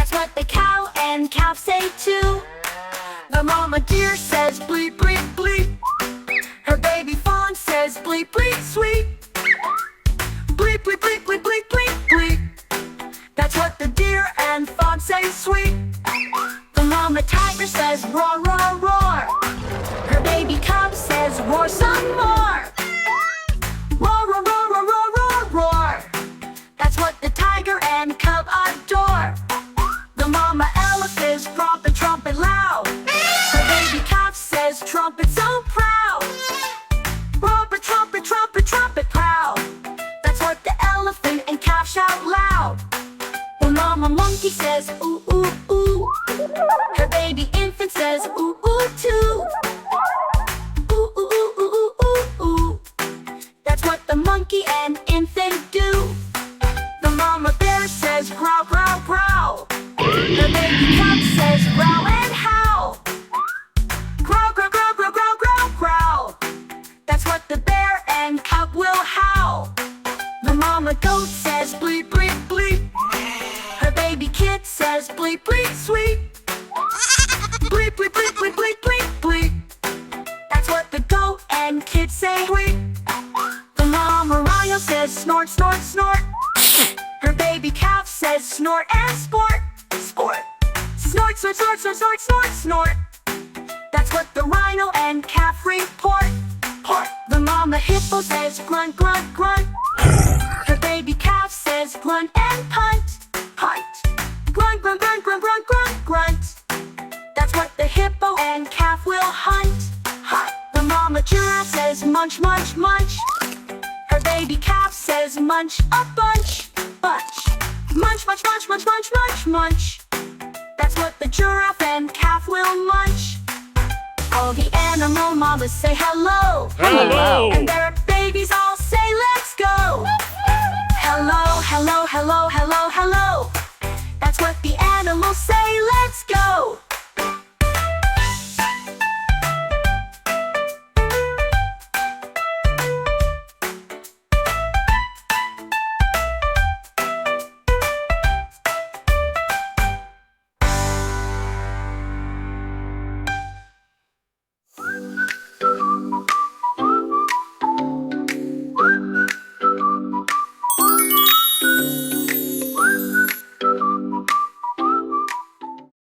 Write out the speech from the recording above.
That's what the cow and calf say too. The mama deer says bleep, bleep, bleep. Her baby fawn says bleep, bleep, sweet. Bleep, bleep, bleep, bleep, bleep, bleep, bleep. That's what the deer and fawn say, sweet. The mama tiger says roar, roar, roar. Her baby cub says roar some more. Roar, roar, roar, roar, roar, roar, roar. That's what the tiger and cub adore. The mama elephant is trumpet, trumpet loud. Her baby calf says trumpet so proud. Trumpet, trumpet, trumpet, trumpet proud. That's what the elephant and calf shout loud. The mama monkey says ooh, ooh, ooh. Her baby infant says ooh, ooh, too. Ooh, ooh, ooh, ooh, ooh, ooh, ooh. That's what the monkey and infant do. The mama bear says growl, growl, growl. The baby cub says growl and howl. Growl, growl, growl, growl, growl, growl, growl. That's what the bear and cub will howl. The mama goat says bleep, bleep, bleep. Her baby kid says bleep, bleep, sweet. Bleep, bleep, bleep, bleep, bleep, bleep, bleep. That's what the goat and kid say, sweet. The mama rhino says snort, snort, snort. Her baby calf says snort and sport, sport. Snort, snort, snort, snort, snort, snort, snort. That's what the rhino and calf report, port. The mama hippo says grunt, grunt, grunt. Her baby calf says grunt and punt, punt. Grunt, grunt, grunt, grunt, grunt, grunt, grunt. That's what the hippo and calf will hunt, hunt. The mama giraffe says munch, munch, munch. Her baby calf says munch a bunch, bunch. Munch, munch, munch, munch, munch, munch, munch. That's what the giraffe and calf will munch. All the animal mamas say hello, Hello. and their babies all say let's go. Hello, hello, hello, hello, hello. That's what the animals say, let's go.